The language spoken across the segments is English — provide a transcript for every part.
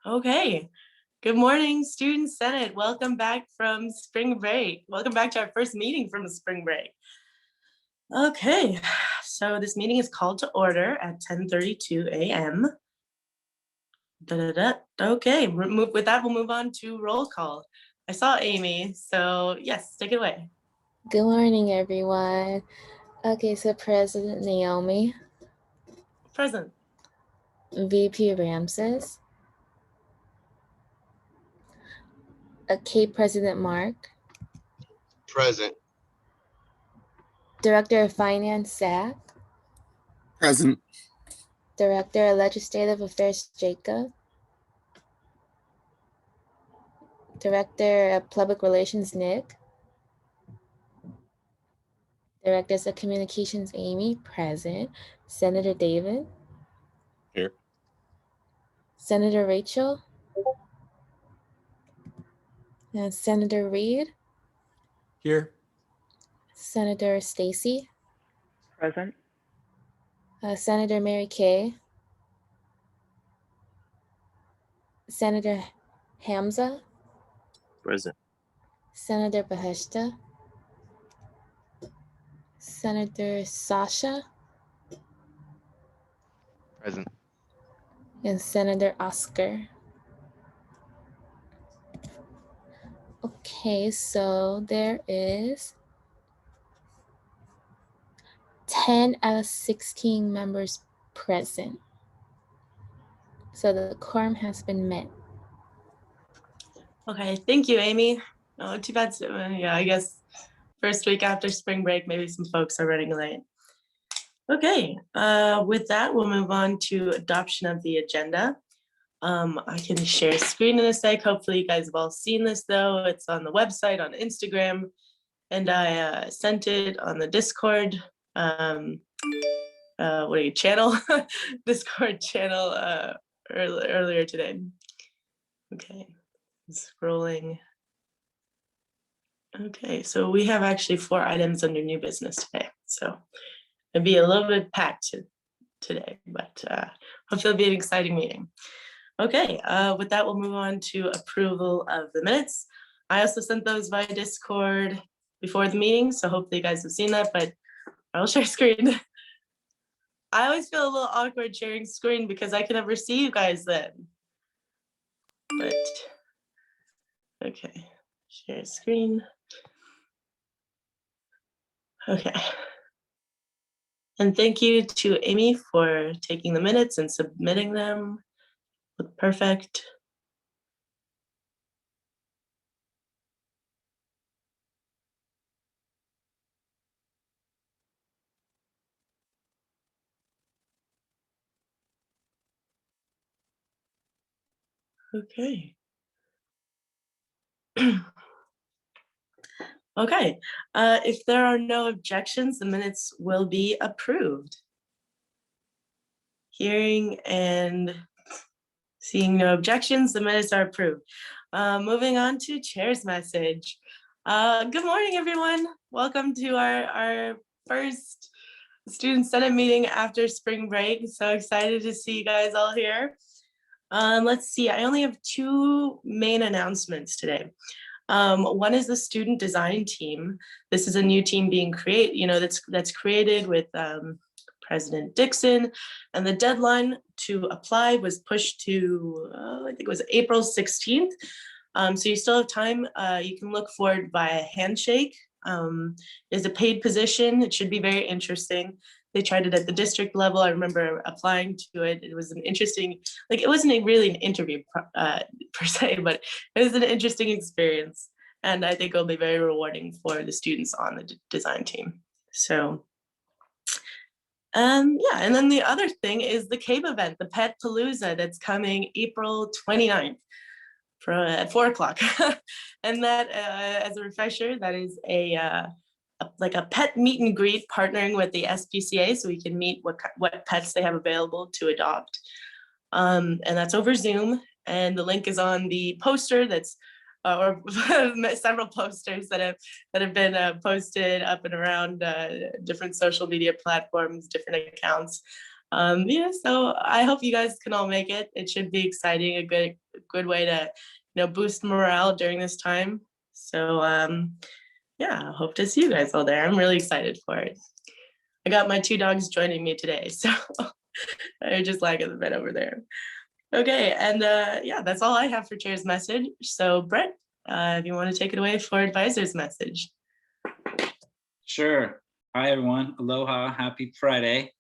Okay. Good morning, Student Senate. Welcome back from spring break. Welcome back to our first meeting from spring break. Okay, so this meeting is called to order at 10:32 a.m. Okay, with that, we'll move on to roll call. I saw Amy, so yes, take it away. Good morning, everyone. Okay, so President Naomi. Present. VP Ramses. Okay, President Mark. Present. Director of Finance, Zach. Present. Director of Legislative Affairs, Jacob. Director of Public Relations, Nick. Directors of Communications, Amy. Present. Senator David. Here. Senator Rachel. And Senator Reed. Here. Senator Stacey. Present. Senator Mary Kay. Senator Hamza. Present. Senator Beheshta. Senator Sasha. Present. And Senator Oscar. Okay, so there is 10 out of 16 members present. So the quorum has been met. Okay, thank you, Amy. Oh, too bad. Yeah, I guess first week after spring break, maybe some folks are running late. Okay, with that, we'll move on to adoption of the agenda. I can share screen in a sec. Hopefully you guys have all seen this though. It's on the website, on Instagram, and I sent it on the Discord channel, Discord channel earlier today. Okay, scrolling. Okay, so we have actually 4 items under new business today. So it'll be a little bit packed today, but hopefully it'll be an exciting meeting. Okay, with that, we'll move on to approval of the minutes. I also sent those via Discord before the meeting, so hopefully you guys have seen that, but I'll share screen. I always feel a little awkward sharing screen because I can never see you guys then. But, okay, share screen. Okay. And thank you to Amy for taking the minutes and submitting them. Look perfect. Okay. Okay, if there are no objections, the minutes will be approved. Hearing and seeing no objections, the minutes are approved. Moving on to chair's message. Good morning, everyone. Welcome to our first Student Senate meeting after spring break. So excited to see you guys all here. Let's see, I only have 2 main announcements today. One is the student design team. This is a new team being created, that's created with President Dixon, and the deadline to apply was pushed to, I think it was April 16th. So you still have time. You can look for it via Handshake. It's a paid position. It should be very interesting. They tried it at the district level. I remember applying to it. It was an interesting, it wasn't really an interview per se, but it was an interesting experience. And I think it'll be very rewarding for the students on the design team. So, yeah, and then the other thing is the CAEB event, the Pet Palooza, that's coming April 29th at 4 o'clock. And that, as a refresher, that is a pet meet and greet partnering with the SPCA, so we can meet what pets they have available to adopt. And that's over Zoom. And the link is on the poster that's, or several posters that have been posted up and around different social media platforms, different accounts. Yeah, so I hope you guys can all make it. It should be exciting, a good way to, boost morale during this time. So yeah, hope to see you guys all there. I'm really excited for it. I got my 2 dogs joining me today, so I just lagging a bit over there. Okay, and yeah, that's all I have for Chair's message. So Brett, if you want to take it away for Advisor's message. Sure. Hi, everyone. Aloha. Happy Friday.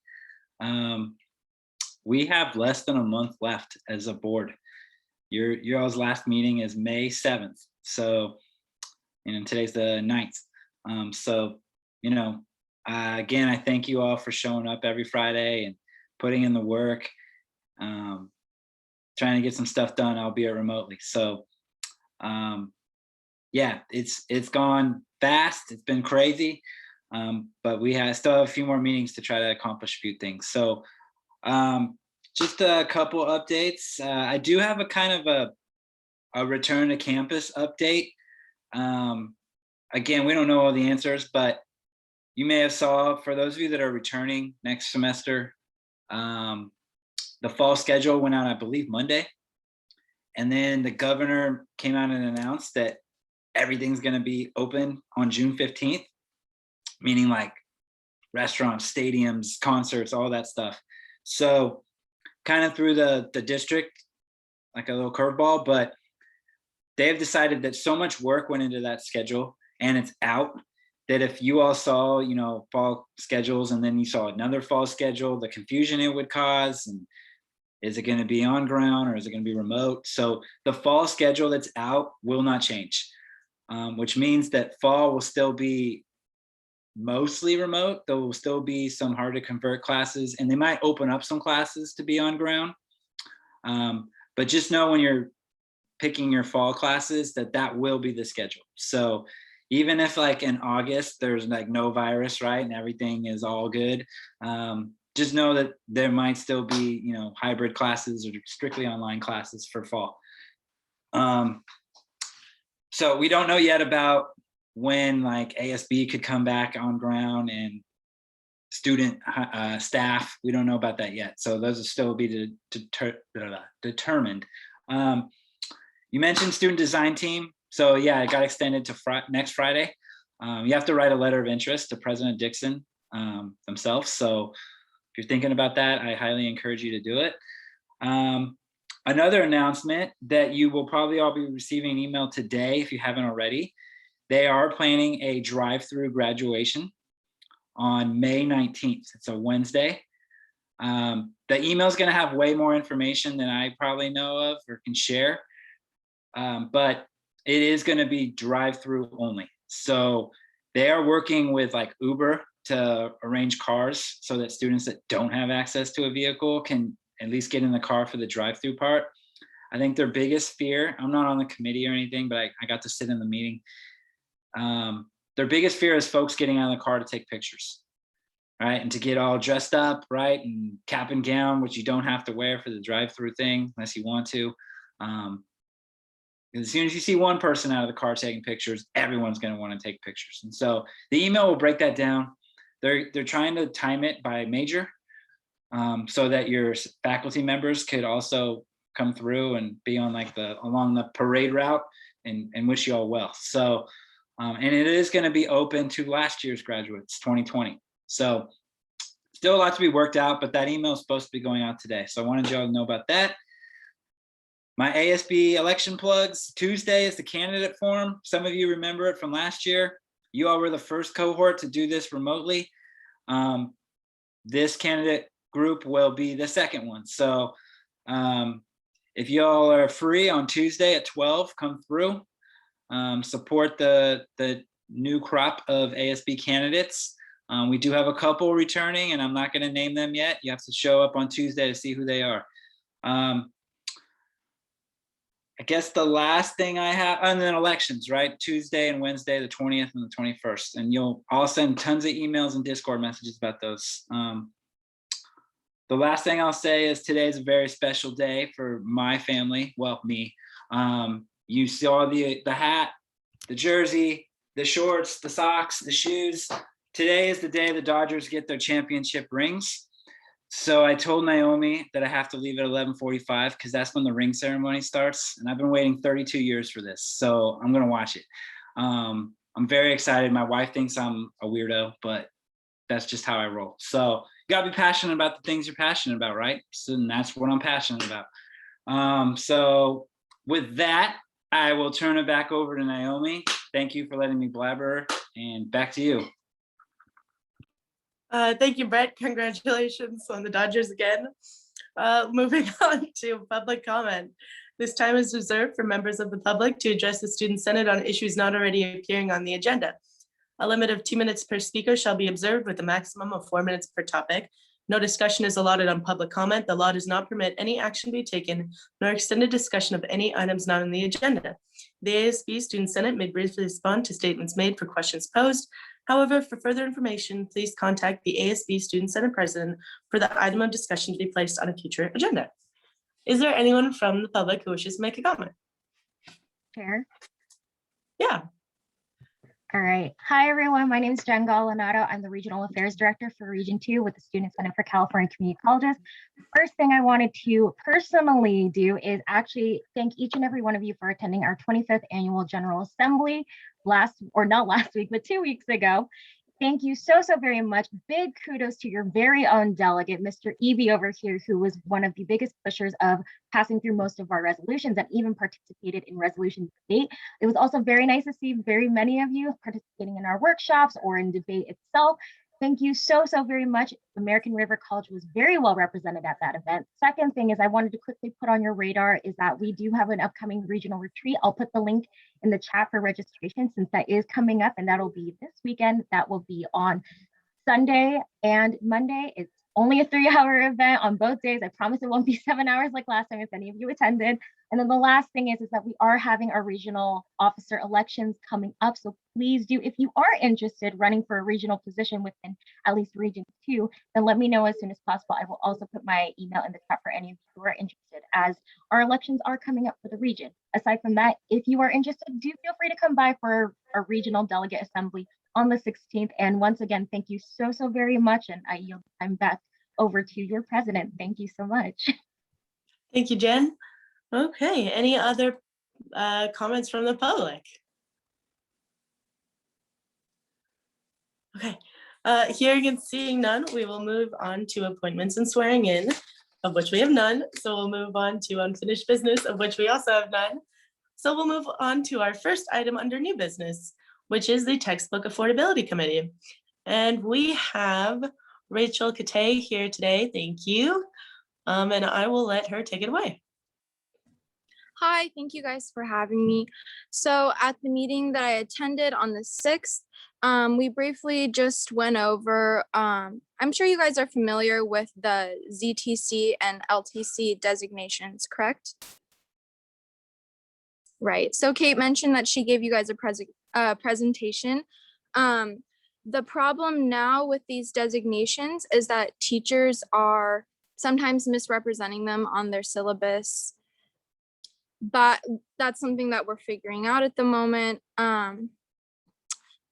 We have less than a month left as a board. Your all's last meeting is May 7th. So, today's the 9th. So, again, I thank you all for showing up every Friday and putting in the work, trying to get some stuff done, albeit remotely. So, yeah, it's gone fast. It's been crazy. But we still have a few more meetings to try to accomplish a few things. So just a couple updates. I do have a kind of a return to campus update. Again, we don't know all the answers, but you may have saw, for those of you that are returning next semester, the fall schedule went out, I believe, Monday. And then the governor came out and announced that everything's going to be open on June 15th, meaning like restaurants, stadiums, concerts, all that stuff. So kind of through the district, like a little curveball, but they have decided that so much work went into that schedule and it's out, that if you all saw, fall schedules and then you saw another fall schedule, the confusion it would cause, and is it going to be on ground or is it going to be remote? So the fall schedule that's out will not change, which means that fall will still be mostly remote. There will still be some hard to convert classes, and they might open up some classes to be on ground. But just know when you're picking your fall classes that will be the schedule. So even if like in August, there's like no virus, right, and everything is all good, just know that there might still be, hybrid classes or strictly online classes for fall. So we don't know yet about when like ASB could come back on ground and student staff. We don't know about that yet. So those will still be determined. You mentioned student design team. So yeah, it got extended to next Friday. You have to write a letter of interest to President Dixon themselves. So if you're thinking about that, I highly encourage you to do it. Another announcement that you will probably all be receiving an email today if you haven't already. They are planning a drive-through graduation on May 19th. It's a Wednesday. The email is going to have way more information than I probably know of or can share, but it is going to be drive-through only. So they are working with like Uber to arrange cars so that students that don't have access to a vehicle can at least get in the car for the drive-through part. I think their biggest fear, I'm not on the committee or anything, but I got to sit in the meeting. Their biggest fear is folks getting out of the car to take pictures, right? And to get all dressed up, right? And cap and gown, which you don't have to wear for the drive-through thing unless you want to. As soon as you see one person out of the car taking pictures, everyone's going to want to take pictures. And so the email will break that down. They're trying to time it by major, so that your faculty members could also come through and be on like along the parade route and wish you all well. So, and it is going to be open to last year's graduates, 2020. So still a lot to be worked out, but that email is supposed to be going out today. So I wanted y'all to know about that. My ASB election plugs, Tuesday is the candidate forum. Some of you remember it from last year. You all were the first cohort to do this remotely. This candidate group will be the second one. So if y'all are free on Tuesday at 12, come through, support the new crop of ASB candidates. We do have a couple returning, and I'm not going to name them yet. You have to show up on Tuesday to see who they are. I guess the last thing I have, and then elections, right? Tuesday and Wednesday, the 20th and the 21st. And I'll send tons of emails and Discord messages about those. The last thing I'll say is today is a very special day for my family. Well, me. You saw the hat, the jersey, the shorts, the socks, the shoes. Today is the day the Dodgers get their championship rings. So I told Naomi that I have to leave at 11:45 because that's when the ring ceremony starts. And I've been waiting 32 years for this. So I'm going to watch it. I'm very excited. My wife thinks I'm a weirdo, but that's just how I roll. So you gotta be passionate about the things you're passionate about, right? So that's what I'm passionate about. So with that, I will turn it back over to Naomi. Thank you for letting me blabber, and back to you. Thank you, Brett. Congratulations on the Dodgers again. Moving on to public comment. This time is reserved for members of the public to address the Student Senate on issues not already appearing on the agenda. A limit of 2 minutes per speaker shall be observed with a maximum of 4 minutes per topic. No discussion is allotted on public comment. The law does not permit any action to be taken, nor extended discussion of any items not on the agenda. The ASB Student Senate may briefly respond to statements made for questions posed. However, for further information, please contact the ASB Student Senate President for the item of discussion to be placed on a future agenda. Is there anyone from the public who wishes to make a comment? Chair. Yeah. All right. Hi, everyone. My name is Jen Galanado. I'm the Regional Affairs Director for Region 2 with the Student Senate for California Community Colleges. First thing I wanted to personally do is actually thank each and every one of you for attending our 25th Annual General Assembly not last week, but 2 weeks ago. Thank you so very much. Big kudos to your very own delegate, Mr. Evie over here, who was one of the biggest pushers of passing through most of our resolutions and even participated in resolution debate. It was also very nice to see very many of you participating in our workshops or in debate itself. Thank you so very much. American River College was very well represented at that event. Second thing is I wanted to quickly put on your radar is that we do have an upcoming regional retreat. I'll put the link in the chat for registration since that is coming up, and that'll be this weekend. That will be on Sunday and Monday. It's only a 3-hour event on both days. I promise it won't be 7 hours like last time if any of you attended. And then the last thing is that we are having our regional officer elections coming up. So please do, if you are interested running for a regional position within at least Region 2, then let me know as soon as possible. I will also put my email in the chat for any of you who are interested, as our elections are coming up for the region. Aside from that, if you are interested, do feel free to come by for a regional delegate assembly on the 16th. And once again, thank you so very much. And I yield the time back over to your president. Thank you so much. Thank you, Jen. Okay, any other comments from the public? Okay, hearing and seeing none, we will move on to appointments and swearing in, of which we have none. So we'll move on to unfinished business, of which we also have none. So we'll move on to our first item under new business, which is the Textbook Affordability Committee. And we have Rachel Katay here today. Thank you. And I will let her take it away. Hi, thank you guys for having me. So at the meeting that I attended on the 6th, we briefly just went over, I'm sure you guys are familiar with the ZTC and LTC designations, correct? Right, so Kate mentioned that she gave you guys a presentation. The problem now with these designations is that teachers are sometimes misrepresenting them on their syllabus, but that's something that we're figuring out at the moment.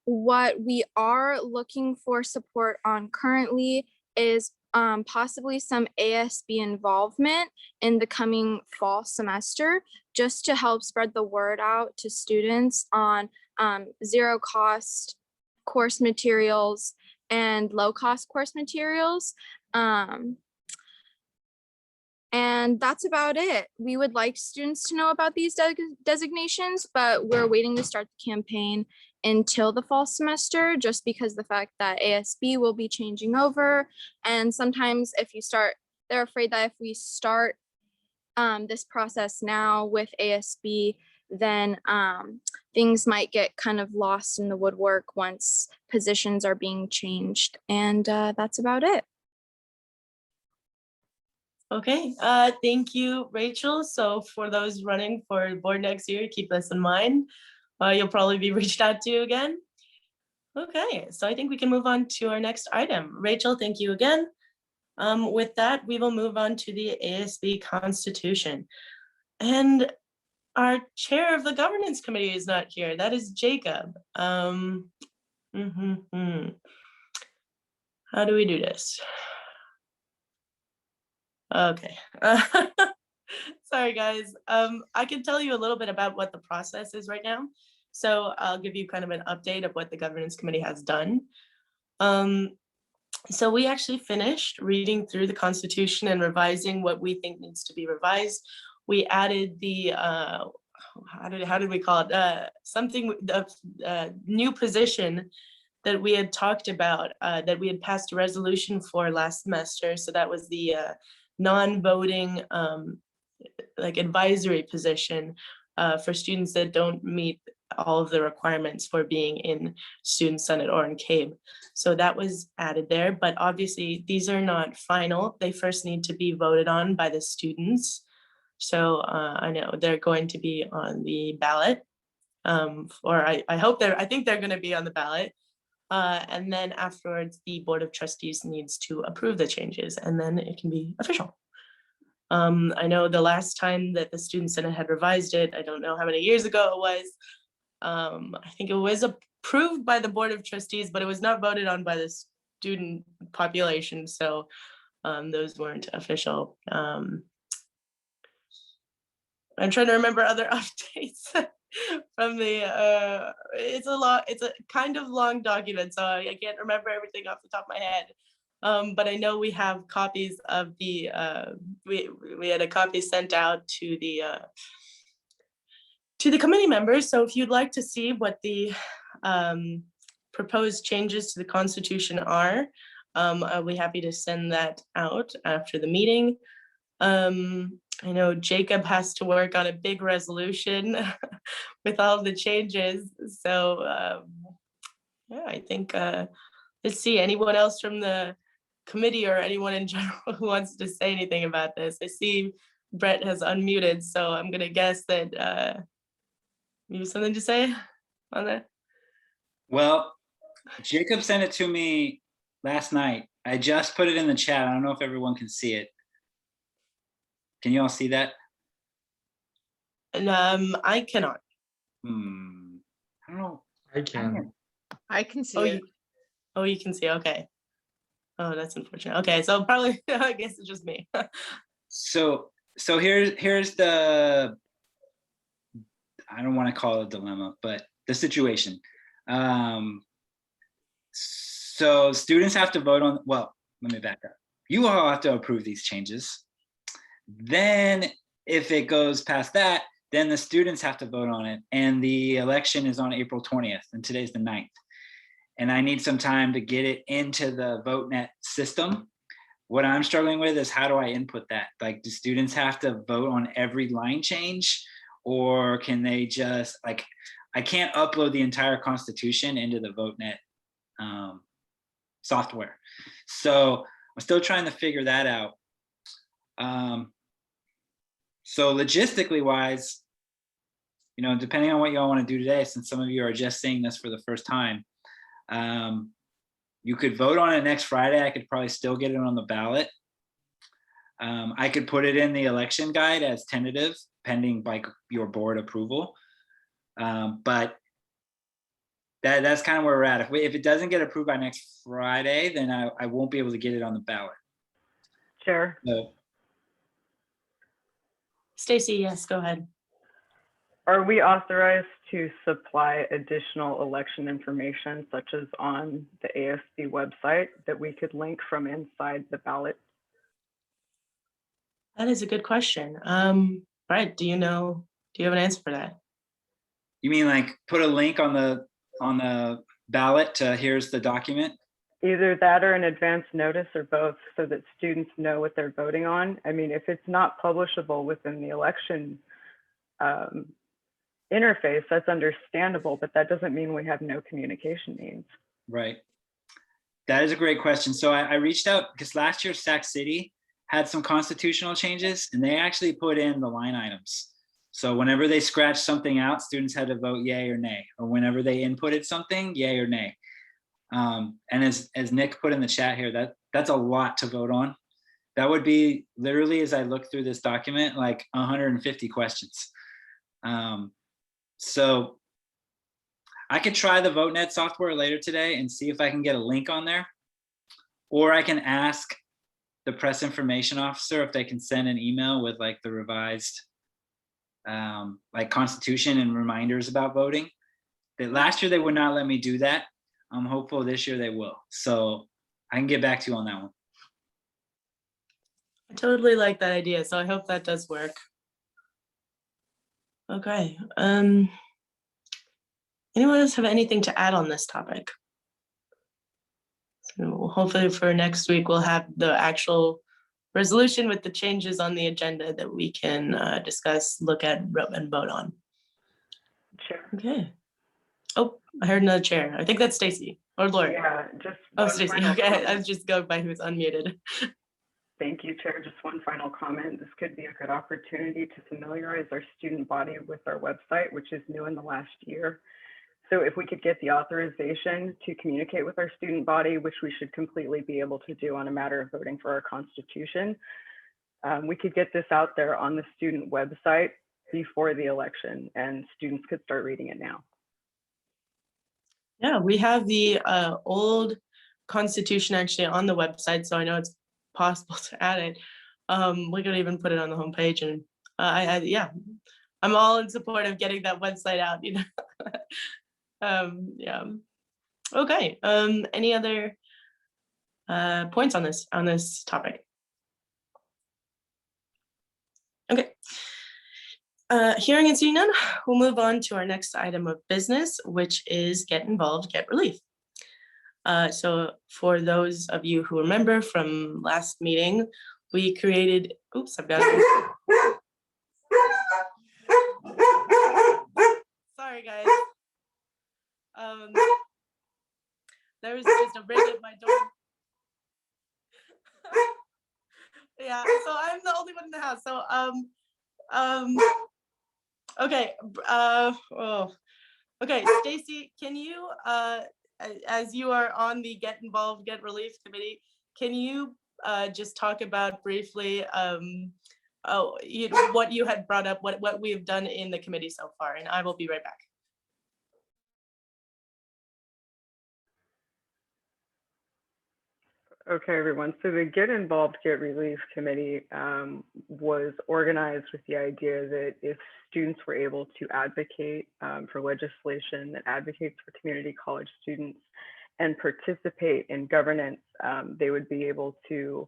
What we are looking for support on currently is possibly some ASB involvement in the coming fall semester, just to help spread the word out to students on zero cost course materials and low cost course materials. And that's about it. We would like students to know about these designations, but we're waiting to start the campaign until the fall semester, just because the fact that ASB will be changing over. And sometimes they're afraid that if we start this process now with ASB, then things might get kind of lost in the woodwork once positions are being changed. And that's about it. Okay, thank you, Rachel. So for those running for the board next year, keep this in mind. You'll probably be reached out to again. Okay, so I think we can move on to our next item. Rachel, thank you again. With that, we will move on to the ASB Constitution. And our chair of the governance committee is not here. That is Jacob. How do we do this? Okay. Sorry, guys. I can tell you a little bit about what the process is right now. So I'll give you kind of an update of what the governance committee has done. So we actually finished reading through the Constitution and revising what we think needs to be revised. We added the, how did we call it? Something, the new position that we had talked about, that we had passed a resolution for last semester. So that was the non-voting like advisory position for students that don't meet all of the requirements for being in Student Senate or in CAEB. So that was added there, but obviously these are not final. They first need to be voted on by the students. So I know they're going to be on the ballot, or I hope I think they're gonna be on the ballot. And then afterwards, the Board of Trustees needs to approve the changes and then it can be official. I know the last time that the Student Senate had revised it, I don't know how many years ago it was. I think it was approved by the Board of Trustees, but it was not voted on by the student population. So those weren't official. I'm trying to remember other updates from the, it's a kind of long document, so I can't remember everything off the top of my head. But I know we have copies of the, we had a copy sent out to the committee members. So if you'd like to see what the proposed changes to the Constitution are, I'll be happy to send that out after the meeting. I know Jacob has to work on a big resolution with all the changes. So yeah, I think, let's see, anyone else from the committee or anyone in general who wants to say anything about this? I see Brett has unmuted, so I'm gonna guess that you have something to say on that? Well, Jacob sent it to me last night. I just put it in the chat. I don't know if everyone can see it. Can you all see that? And I cannot. I don't know. I can. I can see Oh, it. you can see, okay. Oh, that's unfortunate. Okay, so probably, I guess it's just me. So here's the, I don't want to call it a dilemma, but the situation. So students have to vote on, well, let me back up. You all have to approve these changes. Then if it goes past that, then the students have to vote on it. And the election is on April 20th, and today's the 9th. And I need some time to get it into the VoteNet system. What I'm struggling with is, how do I input that? Like, do students have to vote on every line change? Or can they just, like, I can't upload the entire Constitution into the VoteNet software. So I'm still trying to figure that out. So logistically wise, you know, depending on what y'all want to do today, since some of you are just seeing this for the first time, you could vote on it next Friday. I could probably still get it on the ballot. I could put it in the election guide as tentative, pending like your board approval. But that's kind of where we're at. If it doesn't get approved by next Friday, then I won't be able to get it on the ballot. Sure. So, Stacey, yes, go ahead. Are we authorized to supply additional election information, such as on the ASB website, that we could link from inside the ballot? That is a good question. Brett, do you have an answer for that? you mean like put a link on the ballot to here's the document? Either that or an advance notice, or both, so that students know what they're voting on. I mean, if it's not publishable within the election interface, that's understandable, but that doesn't mean we have no communication means. Right. That is a great question. So I reached out because last year Sac City had some constitutional changes, and they actually put in the line items. So whenever they scratched something out, students had to vote yay or nay, or whenever they inputted something, yay or nay. And as Nick put in the chat here, that's a lot to vote on. That would be literally, as I look through this document, like 150 questions. So I could try the VoteNet software later today and see if I can get a link on there, or I can ask the press information officer if they can send an email with like the revised like constitution and reminders about voting. That last year they would not let me do that. I'm hopeful this year they will. So I can get back to you on that one. I totally like that idea, so I hope that does work. Okay. Anyone else have anything to add on this topic? So hopefully for next week, we'll have the actual resolution with the changes on the agenda that we can discuss, look at, and vote on. Chair. Okay. Oh, I heard another chair. I think that's Stacey or Laurie. Yeah, just Oh, one Stacey. final Okay, I comment. was just going by who's unmuted. Thank you, Chair. Just one final comment. This could be a good opportunity to familiarize our student body with our website, which is new in the last year. So if we could get the authorization to communicate with our student body, which we should completely be able to do on a matter of voting for our Constitution, we could get this out there on the student website before the election, and students could start reading it now. Yeah, we have the old Constitution actually on the website, so I know it's possible to add it. We could even put it on the homepage, and yeah, I'm all in support of getting that website out, you know. Yeah. Okay. Any other points on this topic? Okay. Hearing and seeing none, we'll move on to our next item of business, which is get involved, get relief. So for those of you who remember from last meeting, we created, oops, I've got it. Sorry, guys. There was just a ring at my door. Yeah, so I'm the only one in the house. So, okay. Okay, Stacey, can you, as you are on the Get Involved, Get Relief Committee, can you just talk about briefly what you had brought up, what we have done in the committee so far, and I will be right back. Okay, everyone. So the Get Involved, Get Relief Committee was organized with the idea that if students were able to advocate for legislation that advocates for community college students and participate in governance, they would be able to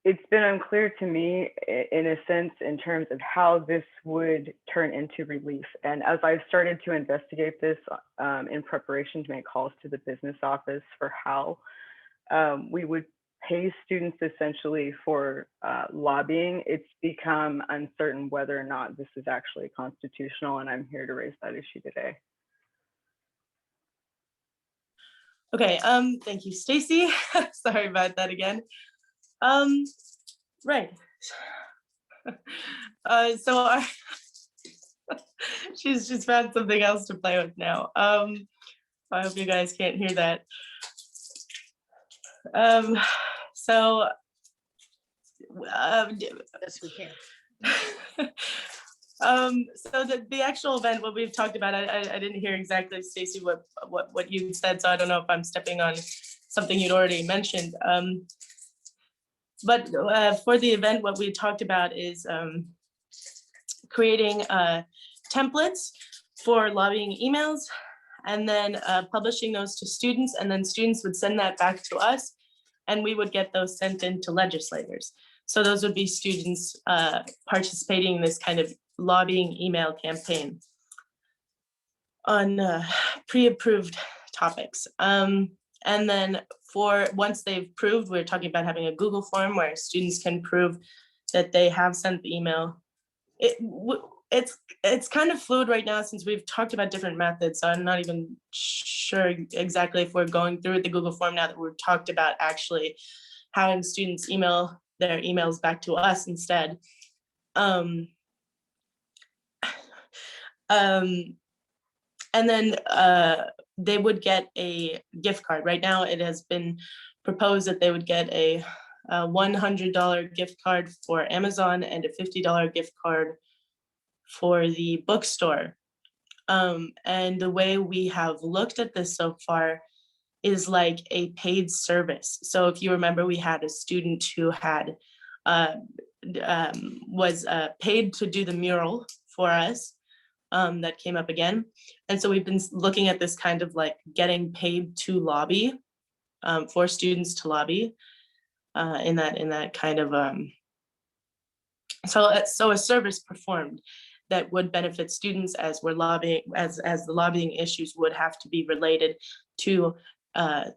it's been unclear to me, in a sense, in terms of how this would turn into relief. And as I've started to investigate this in preparation to make calls to the business office for how we would pay students essentially for lobbying, it's become uncertain whether or not this is actually constitutional, and I'm here to raise that issue today. Okay, thank you, Stacey. Sorry about that again. Right. So she's just found something else to play with now. I hope you guys can't hear that. So yes, we can. So the actual event, what we've talked about, I didn't hear exactly, Stacey, what you said, so I don't know if I'm stepping on something you'd already mentioned. But for the event, what we talked about is creating templates for lobbying emails, and then publishing those to students, and then students would send that back to us, and we would get those sent in to legislators. So those would be students participating in this kind of lobbying email campaign on pre-approved topics. And then once they've proved, we're talking about having a Google form where students can prove that they have sent the email. It's kind of fluid right now since we've talked about different methods, so I'm not even sure exactly if we're going through the Google form now that we've talked about actually having students email their emails back to us instead. And then they would get a gift card. Right now, it has been proposed that they would get a $100 gift card for Amazon and a $50 gift card for the bookstore. And the way we have looked at this so far is like a paid service. So if you remember, we had a student who had was paid to do the mural for us. That came up again. And so we've been looking at this kind of like getting paid to lobby, for students to lobby, in that kind of, so a service performed that would benefit students as we're lobbying, as the lobbying issues would have to be related to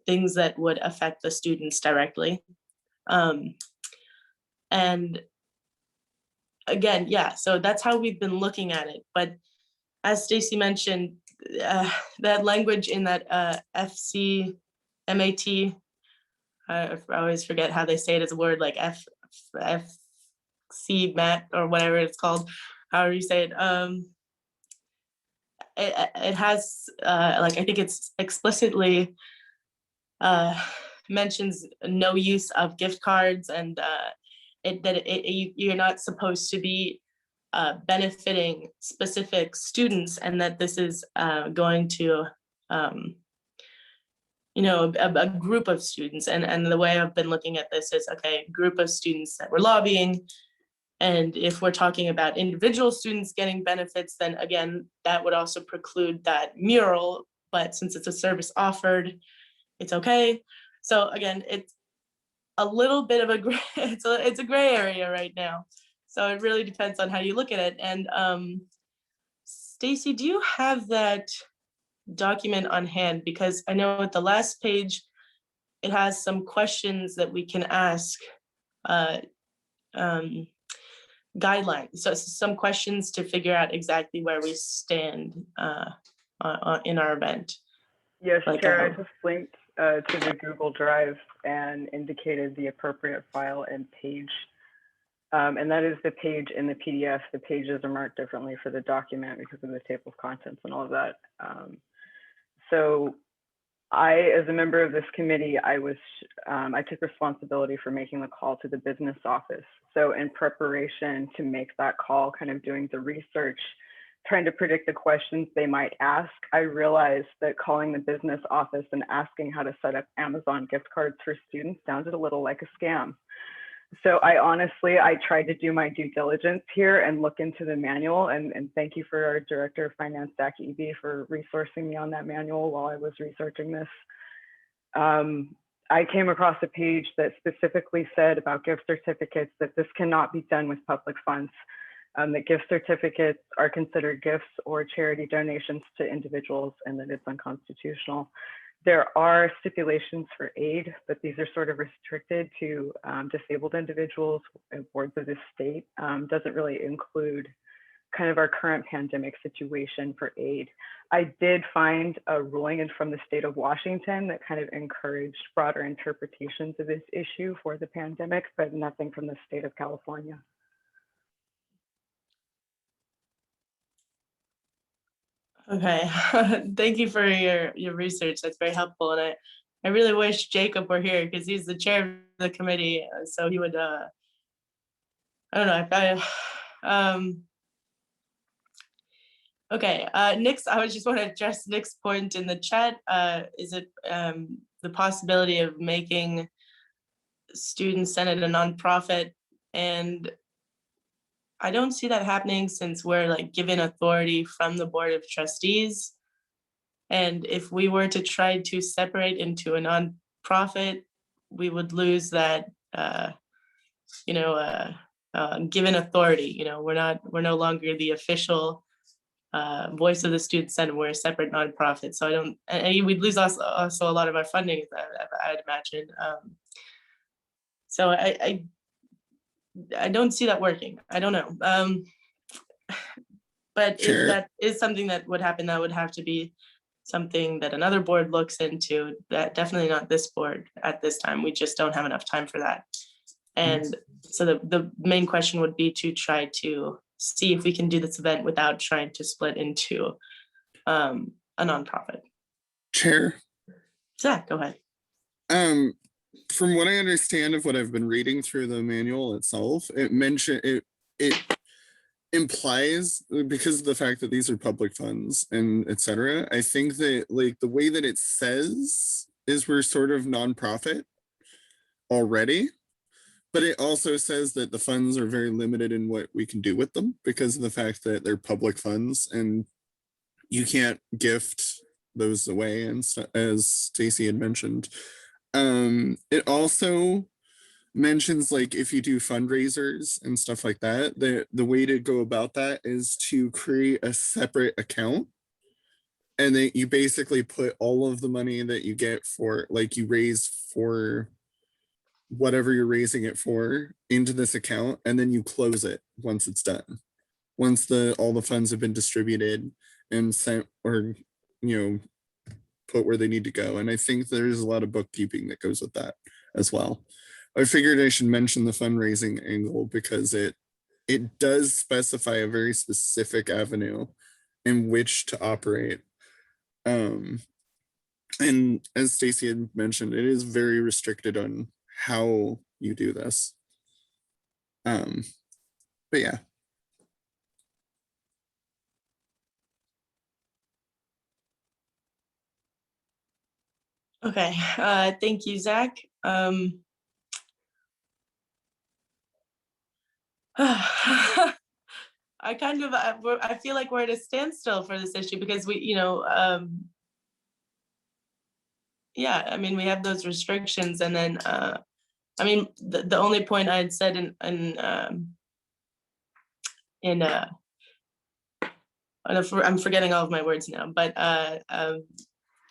things that would affect the students directly. And again, yeah, so that's how we've been looking at it. But as Stacey mentioned, that language in that FCMAT, I always forget how they say it as a word, like FC-MAT or whatever it's called, however you say it. It has, like, I think it's explicitly mentions no use of gift cards, and you're not supposed to be benefiting specific students, and that this is going to, you know, a group of students. And the way I've been looking at this is, okay, group of students that we're lobbying. And if we're talking about individual students getting benefits, then again, that would also preclude that mural. But since it's a service offered, it's okay. So again, it's a little bit of a gray, it's a gray area right now. So it really depends on how you look at it. And Stacey, do you have that document on hand? Because I know at the last page, it has some questions that we can ask, guidelines. So some questions to figure out exactly where we stand in our event. Yes, Like, Chair, I just linked to the Google Drive and indicated the appropriate file and page. And that is the page in the PDF. The pages are marked differently for the document because of the table of contents and all of that. So I, as a member of this committee, I took responsibility for making the call to the business office. So in preparation to make that call, kind of doing the research, trying to predict the questions they might ask, I realized that calling the business office and asking how to set up Amazon gift cards for students sounded a little like a scam. So I tried to do my due diligence here and look into the manual, and thank you for our Director of Finance, CAEB, for resourcing me on that manual while I was researching this. I came across a page that specifically said about gift certificates that this cannot be done with public funds, that gift certificates are considered gifts or charity donations to individuals, and that it's unconstitutional. There are stipulations for aid, but these are sort of restricted to disabled individuals and boards of the state. Doesn't really include kind of our current pandemic situation for aid. I did find a ruling from the state of Washington that kind of encouraged broader interpretations of this issue for the pandemic, but nothing from the state of California. Okay, thank you for your research. That's very helpful. And I really wish Jacob were here because he's the chair of the committee. So he would, I don't know if okay, Nick's, I would just want to address Nick's point in the chat. Is it the possibility of making Student Senate a nonprofit? And I don't see that happening since we're like given authority from the Board of Trustees. And if we were to try to separate into a nonprofit, we would lose that, given authority. You know, we're no longer the official voice of the Student Senate. We're a separate nonprofit. So and we'd lose also a lot of our funding, I'd imagine. So I don't see that working. I don't know. But Sure. if that is something that would happen, that would have to be something that another board looks into. That definitely not this board at this time. We just don't have enough time for that. And so the main question would be to try to see if we can do this event without trying to split into a nonprofit. Chair. Zach, go ahead. From what I understand of what I've been reading through the manual itself, it implies, because of the fact that these are public funds and etc., I think that like the way that it says is we're sort of nonprofit already, but it also says that the funds are very limited in what we can do with them because of the fact that they're public funds and you can't gift those away, and as Stacey had mentioned. It also mentions like if you do fundraisers and stuff like that, the way to go about that is to create a separate account, and then you basically put all of the money that you get for, like, you raise for whatever you're raising it for into this account, and then you close it once it's done, once all the funds have been distributed and sent, or put where they need to go. And I think there's a lot of bookkeeping that goes with that as well. I figured I should mention the fundraising angle because it does specify a very specific avenue in which to operate. And as Stacey had mentioned, it is very restricted on how you do this. But yeah. Okay, thank you, Zach. I feel like we're at a standstill for this issue because we, yeah, I mean, we have those restrictions, and then, I mean, the only point I had said I'm forgetting all of my words now, but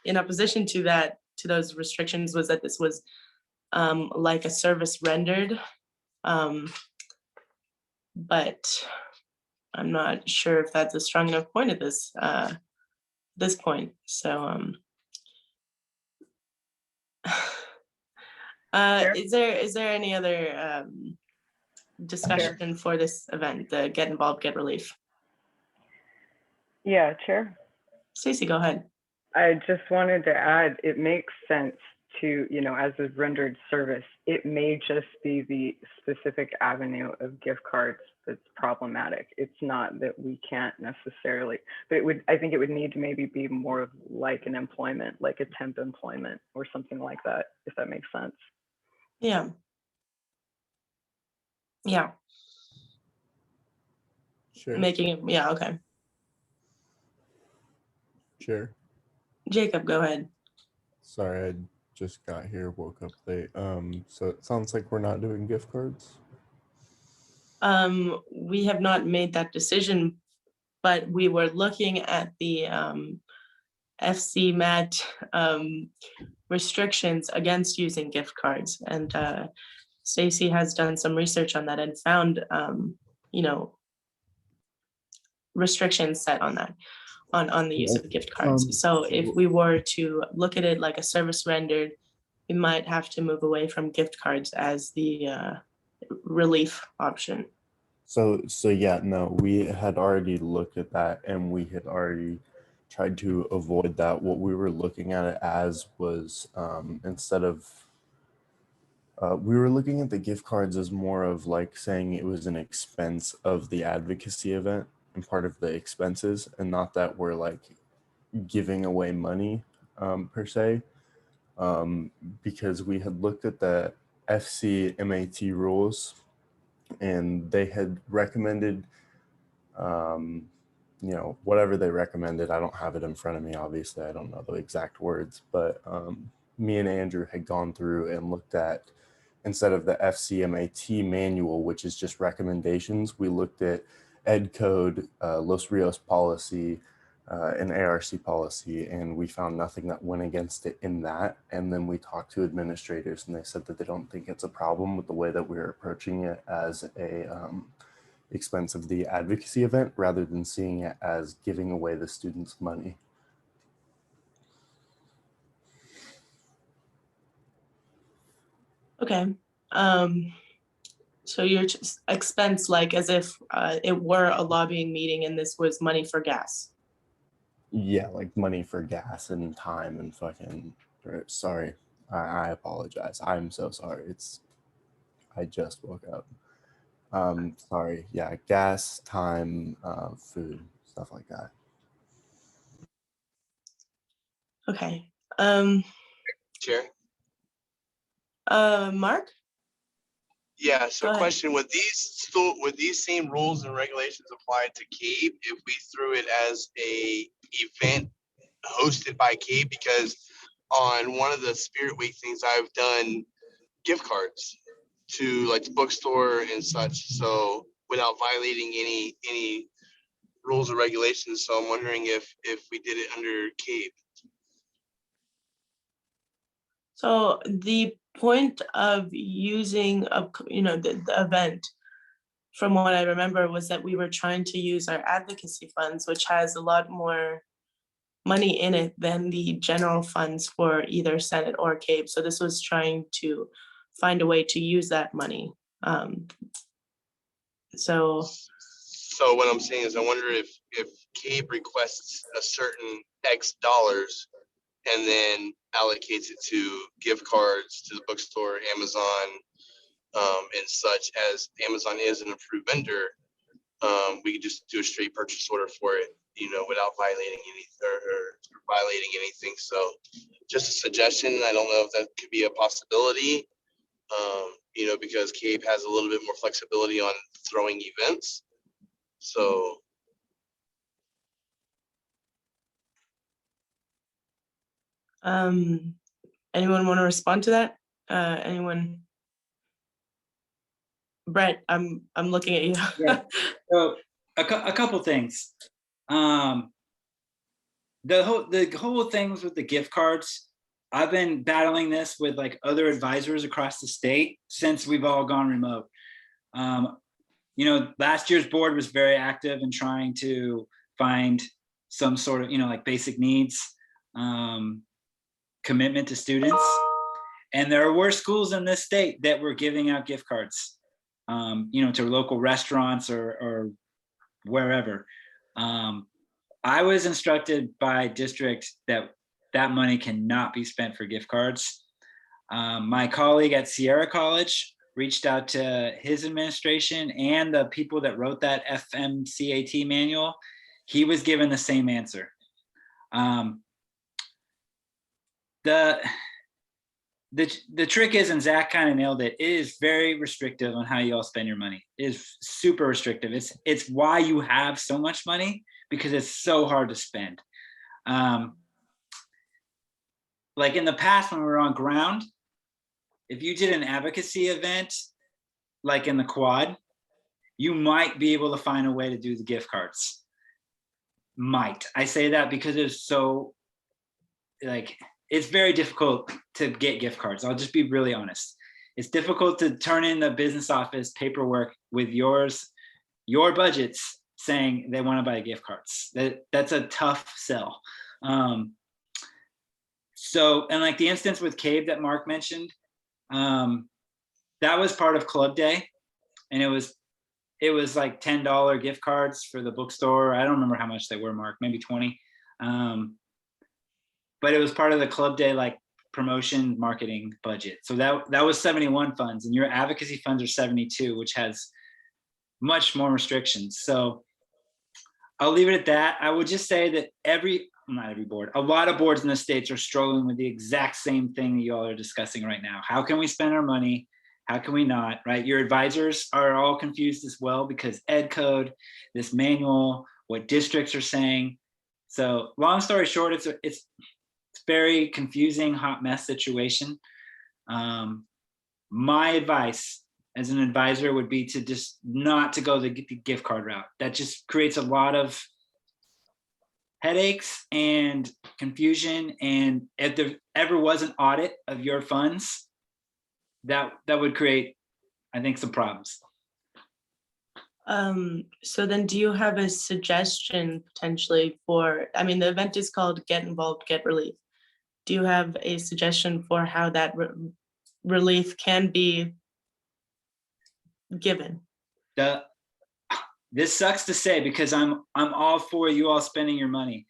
in opposition to that, to those restrictions, was that this was like a service rendered, but I'm not sure if that's a strong enough point at this point. So is there any other discussion for this event, the Get Involved, Get Relief? Yeah, Chair. Stacey, go ahead. I just wanted to add, it makes sense to, as a rendered service, it may just be the specific avenue of gift cards that's problematic. It's not that we can't necessarily, but I think it would need to maybe be more of like an employment, like a temp employment or something like that, if that makes sense. Yeah. Yeah. Sure. Making it, yeah, okay. Sure. Jacob, go ahead. Sorry, I just got here, woke up late. So it sounds like we're not doing gift cards. We have not made that decision, but we were looking at the FC-MAT restrictions against using gift cards, and Stacey has done some research on that and found restrictions set on that, on the use of gift cards. So if we were to look at it like a service rendered, we might have to move away from gift cards as the relief option. So yeah, no, we had already looked at that and we had already tried to avoid that. What we were looking at it as was instead of, we were looking at the gift cards as more of like saying it was an expense of the advocacy event and part of the expenses, and not that we're like giving away money per se, because we had looked at the FC-MAT rules and they had recommended, whatever they recommended. I don't have it in front of me, obviously. I don't know the exact words, but me and Andrew had gone through and looked at, instead of the FC-MAT manual, which is just recommendations, we looked at Ed Code, Los Rios policy, and ARC policy, and we found nothing that went against it in that. And then we talked to administrators and they said that they don't think it's a problem with the way that we're approaching it as a expense of the advocacy event rather than seeing it as giving away the students' money. Okay. So your expense, like as if it were a lobbying meeting and this was money for gas. Yeah, like money for gas and time and fucking, sorry, I apologize. I'm so sorry. I just woke up. Sorry, yeah, gas, time, food, stuff like that. Okay. Chair. Mark? Yeah, so Go ahead. question, would these same rules and regulations apply to CAEB if we threw it as a event hosted by CAEB? Because on one of the Spirit Week things, I've done gift cards to like the bookstore and such, so without violating any rules or regulations. So I'm wondering if we did it under CAEB. So the point of using the event, from what I remember, was that we were trying to use our advocacy funds, which has a lot more money in it than the general funds for either Senate or CAEB. So this was trying to find a way to use that money. So what I'm saying is, I wonder if CAEB requests a certain X dollars and then allocates it to gift cards to the bookstore, Amazon, and such, as Amazon is an approved vendor, we could just do a straight purchase order for it, without violating violating anything. So just a suggestion. I don't know if that could be a possibility, because CAEB has a little bit more flexibility on throwing events. So anyone want to respond to that? Anyone? Brett, I'm looking at you. Yeah. So a couple things. The whole things with the gift cards, I've been battling this with like other advisors across the state since we've all gone remote. Last year's board was very active in trying to find some sort of, like basic needs, commitment to students. And there were schools in this state that were giving out gift cards, to local restaurants or wherever. I was instructed by district that money cannot be spent for gift cards. My colleague at Sierra College reached out to his administration and the people that wrote that FMCAT manual. He was given the same answer. The trick is, and Zach kind of nailed it, it is very restrictive on how you all spend your money. It is super restrictive. It's why you have so much money, because it's so hard to spend. Like in the past when we were on ground, if you did an advocacy event, like in the quad, you might be able to find a way to do the gift cards. Might. I say that because it's so, it's very difficult to get gift cards. I'll just be really honest. It's difficult to turn in the business office paperwork with your budgets saying they want to buy gift cards. That's a tough sell. So, and like the instance with CAEB that Mark mentioned, that was part of Club Day, and it was like $10 gift cards for the bookstore. I don't remember how much they were, Mark, maybe 20. But it was part of the Club Day like promotion marketing budget. So that was 71 funds, and your advocacy funds are 72, which has much more restrictions. So I'll leave it at that. I would just say that not every board, a lot of boards in the states are struggling with the exact same thing that you all are discussing right now. How can we spend our money? How can we not, right? Your advisors are all confused as well, because ed code, this manual, what districts are saying. So long story short, it's very confusing, hot mess situation. My advice as an advisor would be to just not to go the gift card route. That just creates a lot of headaches and confusion. And if there ever was an audit of your funds, that would create, I think, some problems. So then do you have a suggestion potentially for, the event is called Get Involved, Get Relief. Do you have a suggestion for how that relief can be given? This sucks to say, because I'm all for you all spending your money,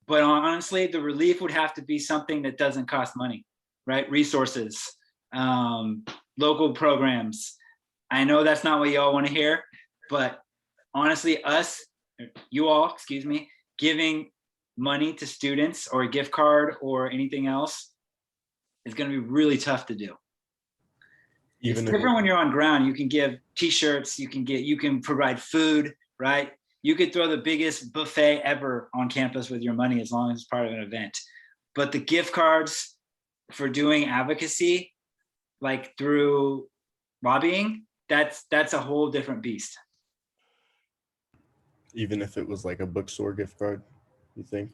but honestly, the relief would have to be something that doesn't cost money, right? Resources, local programs. I know that's not what you all want to hear, but honestly, you all, giving money to students or a gift card or anything else, is going to be really tough to do. It's Even if different when you're on ground. You can give T-shirts, you can provide food, right? You could throw the biggest buffet ever on campus with your money as long as it's part of an event. But the gift cards for doing advocacy, like through lobbying, that's a whole different beast. even if it was like a bookstore gift card, you think?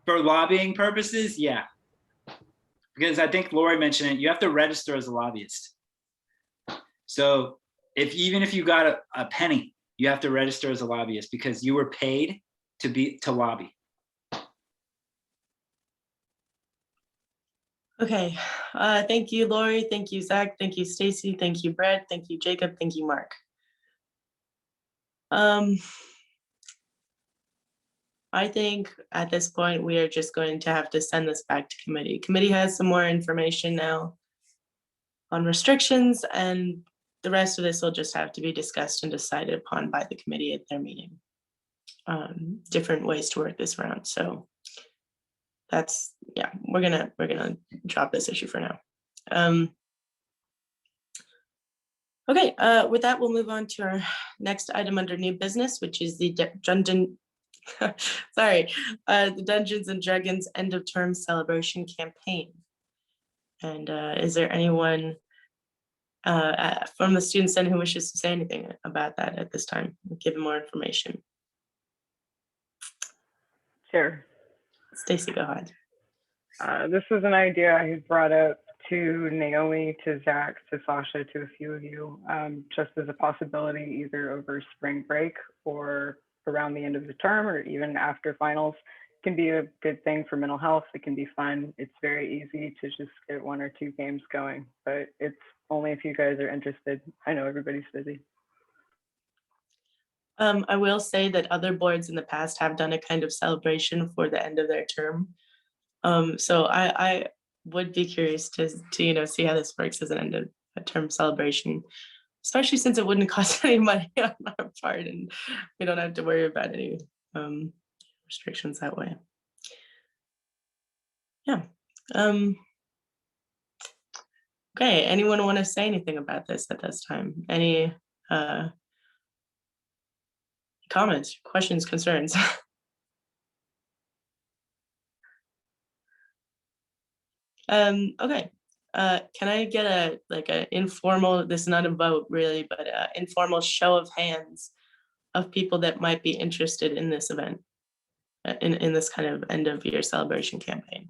For lobbying purposes, yeah. Because I think Laurie mentioned it, you have to register as a lobbyist. So even if you got a penny, you have to register as a lobbyist because you were paid to lobby. Okay, thank you, Laurie. Thank you, Zach. Thank you, Stacey. Thank you, Brett. Thank you, Jacob. Thank you, Mark. I think at this point, we are just going to have to send this back to committee. Committee has some more information now on restrictions, and the rest of this will just have to be discussed and decided upon by the committee at their meeting. Different ways to work this around. So that's, yeah, we're gonna drop this issue for now. Okay, with that, we'll move on to our next item under new business, which is the Dungeons and Dragons end of term celebration campaign. And is there anyone from the student senate who wishes to say anything about that at this time? We'll give more information. Sure. Stacey, go ahead. This was an idea I had brought up to Naomi, to Zach, to Sasha, to a few of you, just as a possibility either over spring break or around the end of the term or even after finals. It can be a good thing for mental health. It can be fun. It's very easy to just get 1 or 2 games going, but it's only if you guys are interested. I know everybody's busy. I will say that other boards in the past have done a kind of celebration for the end of their term. So I would be curious to see how this works as an end of a term celebration, especially since it wouldn't cost any money on our part and we don't have to worry about any restrictions that way. Yeah. Okay, anyone want to say anything about this at this time? Any comments, questions, concerns? Okay, can I get an informal, this is not a vote really, but an informal show of hands of people that might be interested in this event, in this kind of end of year celebration campaign?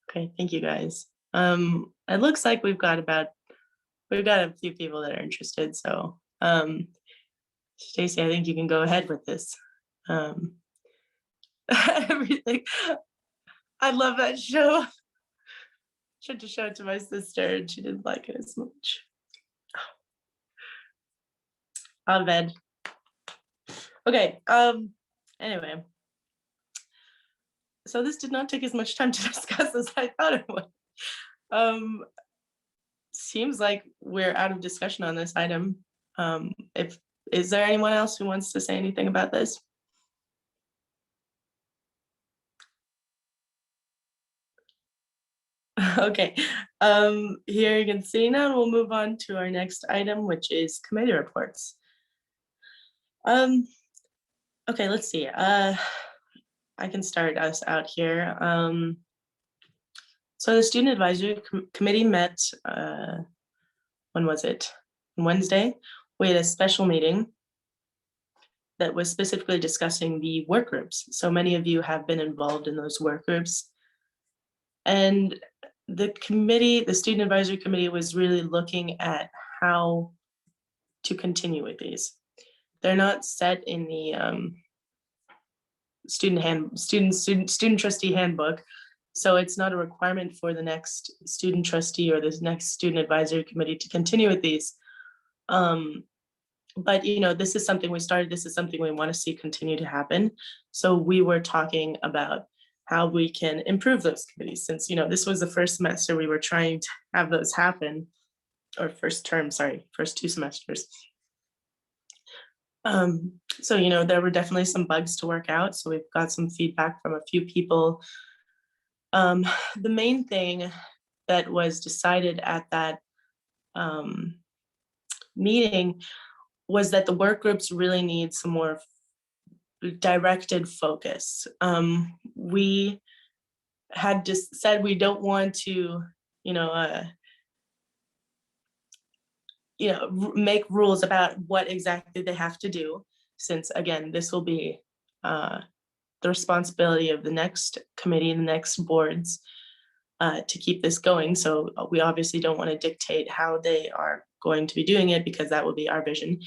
Okay, thank you guys. It looks like we've got a few people that are interested, so Stacey, I think you can go ahead with this. Everything. I love that show. Tried to show it to my sister and she didn't like it as much. On bed. Okay, anyway. So this did not take as much time to discuss as I thought it would. Seems like we're out of discussion on this item. Is there anyone else who wants to say anything about this? Okay, hearing and seeing none, we'll move on to our next item, which is committee reports. Okay, let's see. I can start us out here. So the Student Advisory Committee met, when was it? Wednesday. We had a special meeting that was specifically discussing the work groups. So many of you have been involved in those work groups. And the committee, the Student Advisory Committee, was really looking at how to continue with these. They're not set in the student trustee handbook. So it's not a requirement for the next student trustee or this next student advisory committee to continue with these. But this is something we started, this is something we want to see continue to happen. So we were talking about how we can improve those committees, since, this was the first semester we were trying to have those happen, or first term, sorry, first 2 semesters. So, there were definitely some bugs to work out. So we've got some feedback from a few people. The main thing that was decided at that meeting was that the work groups really need some more directed focus. We had just said we don't want to, make rules about what exactly they have to do, since again, this will be the responsibility of the next committee and the next boards to keep this going. So we obviously don't want to dictate how they are going to be doing it, because that will be our vision.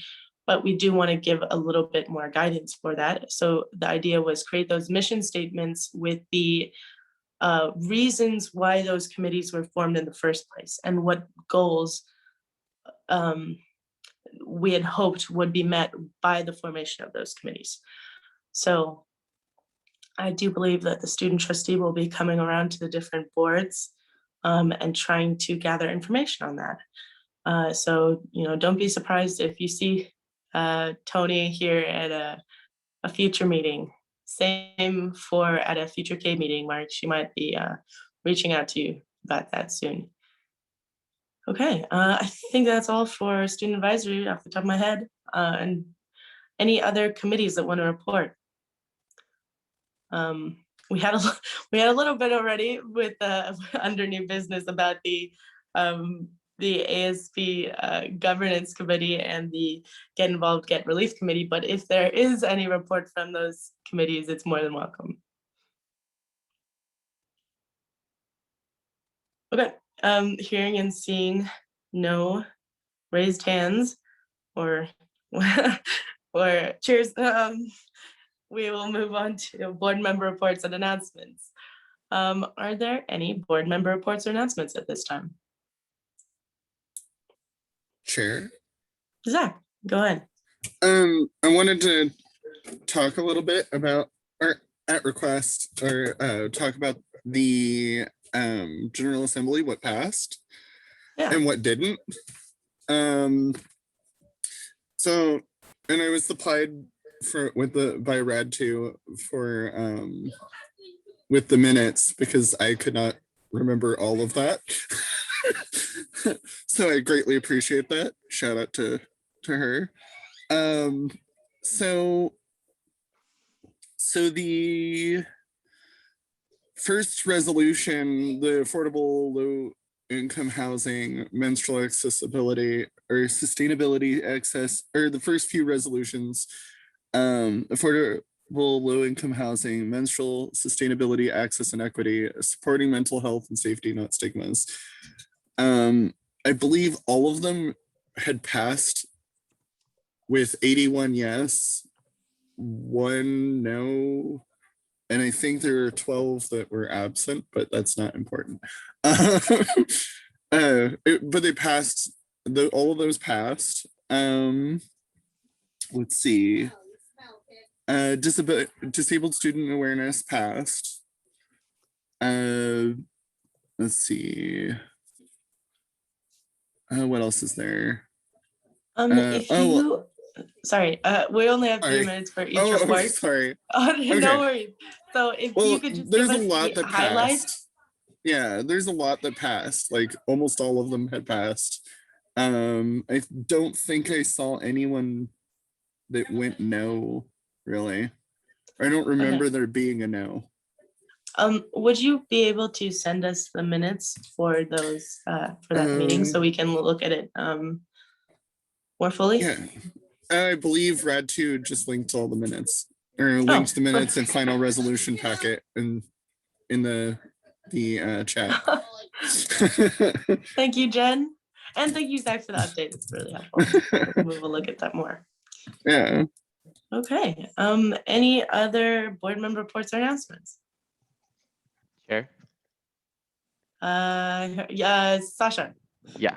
But we do want to give a little bit more guidance for that. So the idea was create those mission statements with the reasons why those committees were formed in the first place, and what goals we had hoped would be met by the formation of those committees. So I do believe that the student trustee will be coming around to the different boards and trying to gather information on that. So, don't be surprised if you see Tony here at a future meeting. Same for at a future CAEB meeting, where she might be reaching out to you about that soon. Okay, I think that's all for student advisory off the top of my head. And any other committees that want to report? We had a little bit already with under new business about the ASB governance committee and the Get Involved, Get Relief committee. But if there is any report from those committees, it's more than welcome. Okay, hearing and seeing no raised hands or or cheers. We will move on to board member reports and announcements. Are there any board member reports or announcements at this time? Chair. Zach, go ahead. I wanted to talk a little bit about, or at request, or talk about the General Assembly, what passed and what didn't. So, and I was supplied by Rad 2 for with the minutes, because I could not remember all of that. So I greatly appreciate that. Shout out to her. So the first resolution, the affordable low income housing, menstrual accessibility or sustainability access, or the first few resolutions, affordable low income housing, menstrual sustainability, access and equity, supporting mental health and safety, not stigmas. I believe all of them had passed with 81 yes, 1 no, and I think there are 12 that were absent, but that's not important. But they passed, all of those passed. Let's see. Disabled student awareness passed. Let's see. What else is there? Sorry, we only have 3 minutes for each report. Sorry. No worries. So if you could just there's give us a lot that highlights. passed. Yeah, there's a lot that passed. Like almost all of them had passed. I don't think I saw anyone that went no, really. I don't remember there being a no. Would you be able to send us the minutes for those for that meeting, so we can look at it more fully? Yeah, I believe Rad 2 just linked all the minutes, or linked the minutes and final resolution packet in the chat. Thank you, Jen, and thank you, Zach, for the update. It's really helpful. We will look at that more. Yeah. Okay. Any other board member reports or announcements? Chair? Sasha. Yeah.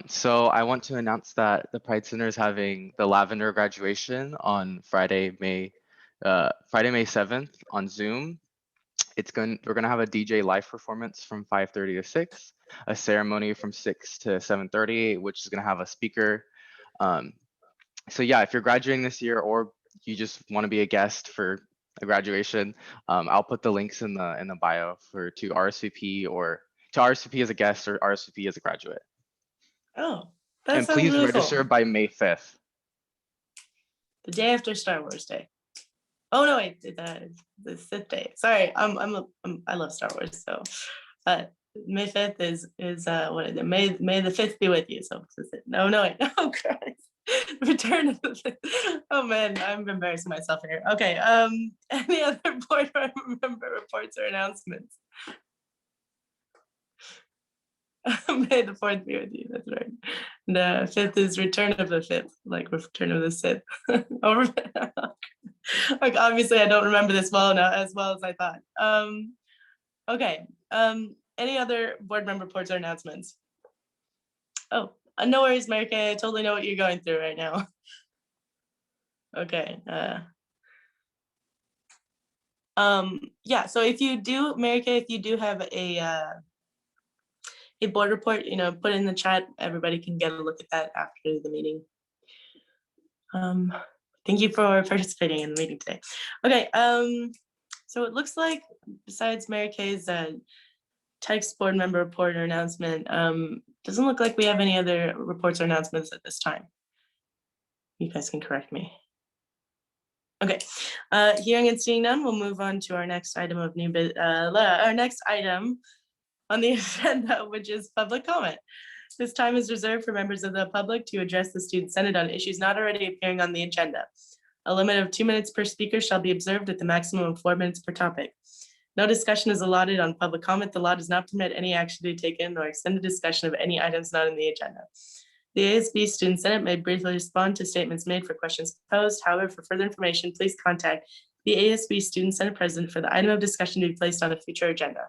So I want to announce that the Pride Center is having the Lavender graduation on Friday, May 7th on Zoom. we're gonna have a DJ live performance from 5:30 to 6, a ceremony from 6 to 7:30, which is gonna have a speaker. So yeah, if you're graduating this year or you just want to be a guest for a graduation, I'll put the links in the bio to RSVP or to RSVP as a guest or RSVP as a graduate. Oh, that And sounds please really register cool. by May 5th. The day after Star Wars Day. Oh no, wait, the 5th day. Sorry, I love Star Wars, so May 5th is what is it? May the 5th be with you. So no, wait, oh Christ. Return of the 5th. Oh man, I'm embarrassing myself here. Okay, any other board member reports or announcements? May the 4th be with you, that's right. The 5th is return of the 5th, like return of the Sith. Like obviously I don't remember this as well as I thought. Okay, any other board member reports or announcements? Oh, no worries, Mary Kay, I totally know what you're going through right now. Okay. Yeah, so if you do, Mary Kay, if you do have a board report, put it in the chat. Everybody can get a look at that after the meeting. Thank you for participating in the meeting today. Okay, so it looks like besides Mary Kay's text board member report or announcement, doesn't look like we have any other reports or announcements at this time. You guys can correct me. Okay, hearing and seeing none, we'll move on to our next item of our next item on the agenda, which is public comment. This time is reserved for members of the public to address the Student Senate on issues not already appearing on the agenda. A limit of 2 minutes per speaker shall be observed at the maximum of 4 minutes per topic. No discussion is allotted on public comment. The law does not permit any action to be taken or extended discussion of any items not on the agenda. The ASB Student Senate may briefly respond to statements made for questions posed. However, for further information, please contact the ASB Student Senate President for the item of discussion to be placed on a future agenda.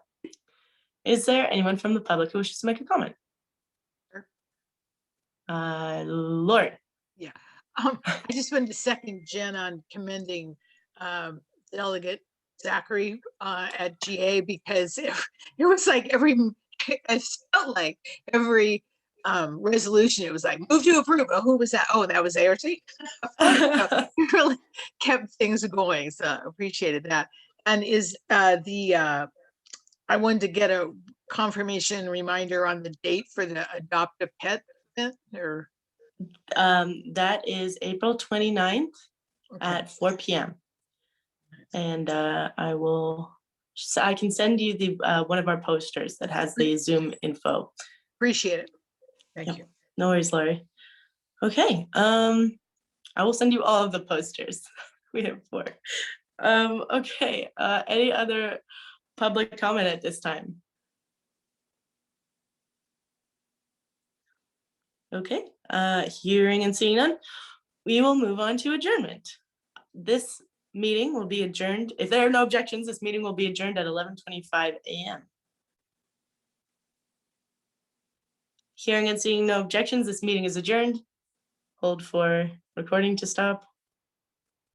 Is there anyone from the public who wishes to make a comment? Laurie. Yeah, I just wanted to second Jen on commending Delegate Zachary at GA, because it was like I felt like every resolution, it was like move to approve. Oh, who was that? Oh, that was ART. It really kept things going, so I appreciated that. And I wanted to get a confirmation reminder on the date for the Adopt a Pet event, or that is April 29th at 4 p.m. And I can send you the one of our posters that has the Zoom info. Appreciate it. Thank you. No worries, Laurie. Okay, I will send you all of the posters. We have 4. Okay, any other public comment at this time? Okay, hearing and seeing none, we will move on to adjournment. This meeting will be adjourned. If there are no objections, this meeting will be adjourned at 11:25 a.m. Hearing and seeing no objections, this meeting is adjourned. Hold for recording to stop.